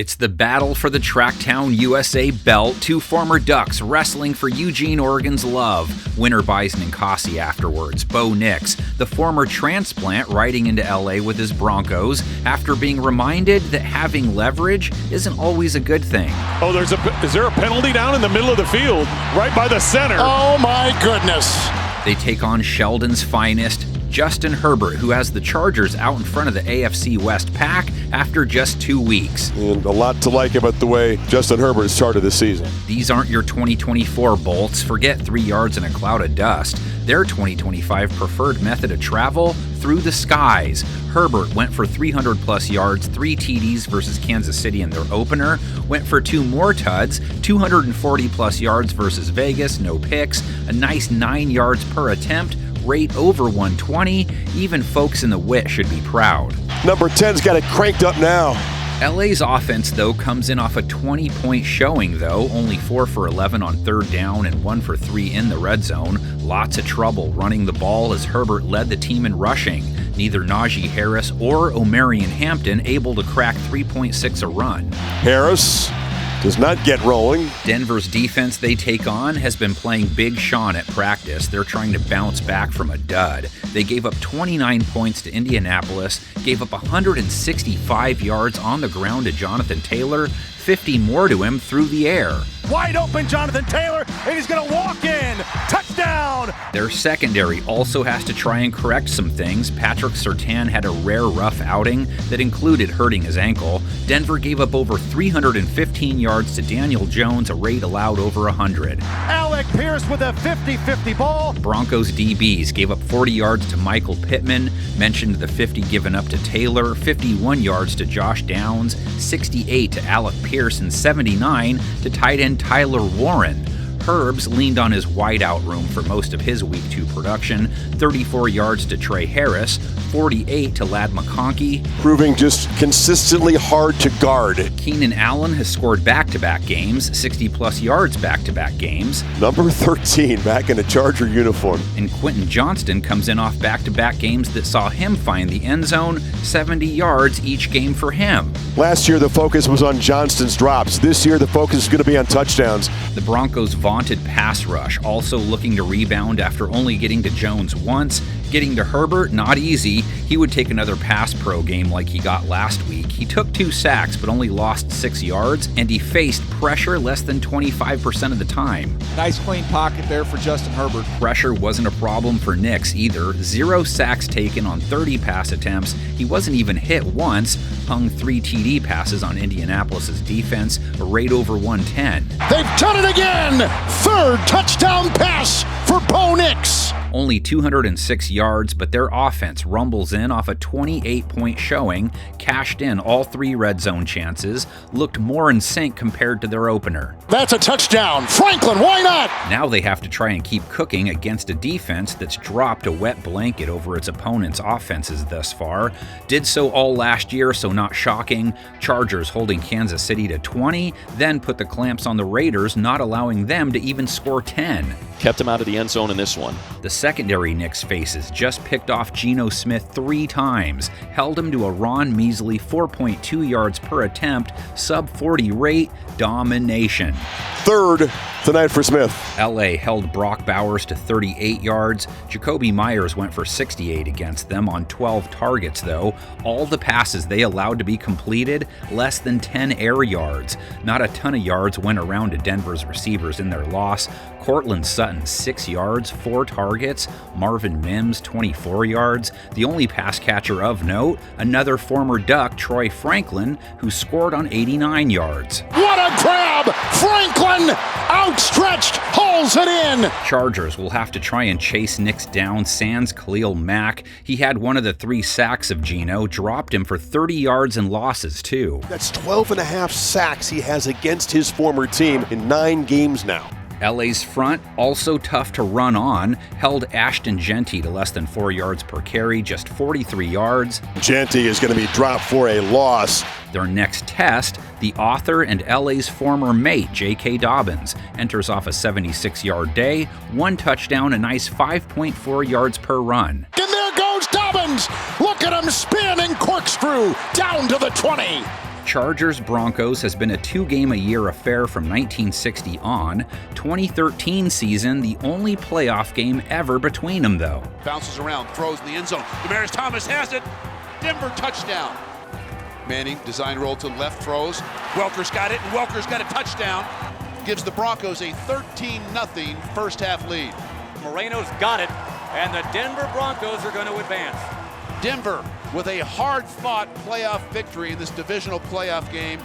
It's the battle for the Tracktown USA belt. Two former Ducks wrestling for Eugene, Oregon's love. Winner buys Ninkasi afterwards. Bo Nix, the former transplant, riding into LA with his Broncos after being reminded that having leverage isn't always a good thing. Oh, is there a penalty down in the middle of the field, right by the center? Oh my goodness. They take on Sheldon's finest, Justin Herbert, who has the Chargers out in front of the AFC West pack after just 2 weeks. And a lot to like about the way Justin Herbert started the season. These aren't your 2024 Bolts. Forget 3 yards in a cloud of dust. Their 2025 preferred method of travel, through the skies. Herbert went for 300-plus yards, 3 TDs versus Kansas City in their opener, went for 2 more tuds, 240-plus yards versus Vegas, no picks, a nice 9 yards per attempt, rate over 120. Even folks in the wit should be proud. Number 10's got it cranked up now. LA's offense, though, comes in off a 20-point showing, though. Only 4 for 11 on third down and 1 for 3 in the red zone. Lots of trouble running the ball as Herbert led the team in rushing. Neither Najee Harris or Omarion Hampton able to crack 3.6 a run. Harris does not get rolling. Denver's defense they take on has been playing Big Sean at practice. They're trying to bounce back from a dud. They gave up 29 points to Indianapolis, gave up 165 yards on the ground to Jonathan Taylor, 50 more to him through the air. Wide open Jonathan Taylor, and he's going to walk in. Touchdown! Their secondary also has to try and correct some things. Patrick Surtain had a rare rough outing that included hurting his ankle. Denver gave up over 315 yards to Daniel Jones, a rate allowed over 100. Alec Pierce with a 50-50 ball. Broncos DBs gave up 40 yards to Michael Pittman, mentioned the 50 given up to Taylor, 51 yards to Josh Downs, 68 to Alec Pierce, and 79 to tight end Tyler Warren. Herbs leaned on his wideout room for most of his Week 2 production, 34 yards to Trey Harris, 48 to Ladd McConkey. Proving just consistently hard to guard. Keenan Allen has scored back-to-back games, 60-plus yards back-to-back games. Number 13 back in a Charger uniform. And Quentin Johnston comes in off back-to-back games that saw him find the end zone, 70 yards each game for him. Last year the focus was on Johnston's drops. This year the focus is going to be on touchdowns. The Broncos' vaunted pass rush also looking to rebound after only getting to Jones once. Getting to Herbert, not easy. He would take another pass pro game like he got last week. He took 2 sacks but only lost 6 yards, and he faced pressure less than 25% of the time. Nice clean pocket there for Justin Herbert. Pressure wasn't a problem for Nix either. 0 sacks taken on 30 pass attempts. He wasn't even hit once. Hung 3 TD passes on Indianapolis' defense, a rate over 110. They've done it again! Third touchdown pass for Bo Nix. Only 206 yards, but their offense rumbles in off a 28-point showing, cashed in all 3 red zone chances, looked more in sync compared to their opener. That's a touchdown. Franklin, why not? Now they have to try and keep cooking against a defense that's dropped a wet blanket over its opponent's offenses thus far. Did so all last year, so not shocking. Chargers holding Kansas City to 20, then put the clamps on the Raiders, not allowing them to even score 10. Kept him out of the end zone in this one. The secondary Knicks faces just picked off Geno Smith 3 times, held him to a Ron measly 4.2 yards per attempt, sub-40 rate, domination. Third tonight for Smith. LA held Brock Bowers to 38 yards. Jacoby Myers went for 68 against them on 12 targets, though. All the passes they allowed to be completed, less than 10 air yards. Not a ton of yards went around to Denver's receivers in their loss. Cortland Sutton, 6 yards, 4 targets. Marvin Mims, 24 yards. The only pass catcher of note, another former Duck, Troy Franklin, who scored on 89 yards. What a grab! Franklin, outstretched, hauls it in. Chargers will have to try and chase Nix down sans Khalil Mack. He had one of the 3 sacks of Geno, dropped him for 30 yards and losses, too. That's 12 and a half sacks he has against his former team in 9 games now. LA's front, also tough to run on, held Ashton Genty to less than 4 yards per carry, just 43 yards. Genty is going to be dropped for a loss. Their next test, the author and LA's former mate, J.K. Dobbins, enters off a 76-yard day, 1 touchdown, a nice 5.4 yards per run. And there goes Dobbins! Look at him spin and corkscrew down to the 20. Chargers-Broncos has been a 2-game-a-year affair from 1960 on. 2013 season, the only playoff game ever between them, though. Bounces around, throws in the end zone. Demaryius Thomas has it. Denver touchdown. Manning, design roll to left, throws. Welker's got it, and Welker's got a touchdown. Gives the Broncos a 13-0 first-half lead. Moreno's got it, and the Denver Broncos are going to advance. Denver with a hard-fought playoff victory in this divisional playoff game.